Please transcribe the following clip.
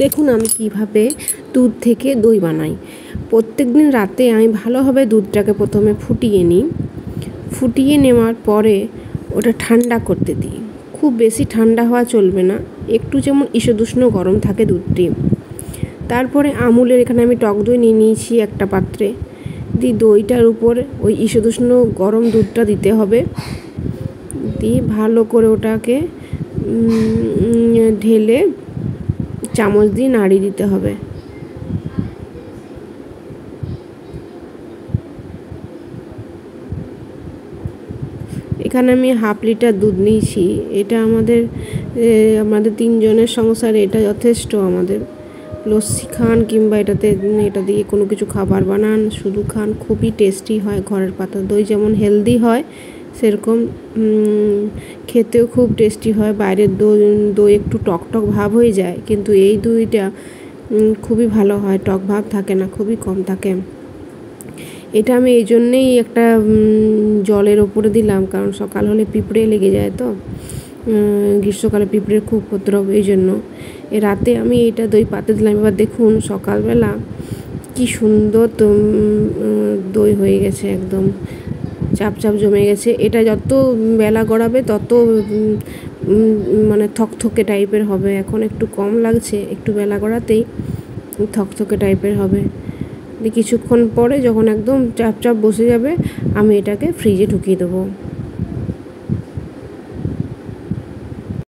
দেখুন আমি কিভাবে দুধ থেকে দই বানাই। প্রত্যেকদিন রাতে আমি ভালোভাবে দুধটাকে প্রথমে ফুটিয়ে নিই। ফুটিয়ে নেওয়ার পরে ওটা ঠান্ডা করতে দিই। খুব বেশি ঠান্ডা হওয়া চলবে না, একটু যেমন ঈষদুষ্ণ গরম থাকে দুধটি। তারপরে আমুলের এখানে আমি টক দই নিয়ে নিয়েছি একটা পাত্রে। দিয়ে দইটার উপর ওই ঈষদুষ্ণ গরম দুধটা দিতে হবে। দিয়ে ভালো করে ওটাকে ঢেলে চামচ দিয়ে নাড়িয়ে দিতে হবে। এখানে আমি হাফ লিটার দুধ নিয়েছি। এটা আমাদের 3 জনের সংসারে এটা যথেষ্ট। আমাদের লস্যি খান কিংবা এটা দিয়ে কোনো কিছু খাবার বানান, শুধু খান, খুবই টেস্টি হয়। ঘরের পাতা দই যেমন হেলদি হয়, সেরকম খেতেও খুব টেস্টি হয়। বাইরের দই একটু টক টক ভাব হয়ে যায়, কিন্তু এই দইটা খুবই ভালো হয়, টক ভাব থাকে না, খুবই কম থাকে। এটা আমি এই জন্যেই একটা জলের ওপরে দিলাম, কারণ সকাল হলে পিঁপড়ে লেগে যায়, তো গ্রীষ্মকালে পিঁপড়ের খুব উপদ্রব, এই জন্য। রাতে আমি এটা দই পাতে দিলাম। এবার দেখুন সকালবেলা কি সুন্দর দই হয়ে গেছে, একদম চাপ চাপ জমে গেছে। এটা যত বেলা গড়াবে তত মানে থকথকে টাইপের হবে। এখন একটু কম লাগছে, একটু বেলা গড়াতেই থকথকে টাইপের হবে। কিছুক্ষণ পরে যখন একদম চাপ চাপ বসে যাবে, আমি এটাকে ফ্রিজে ঢুকিয়ে দেবো।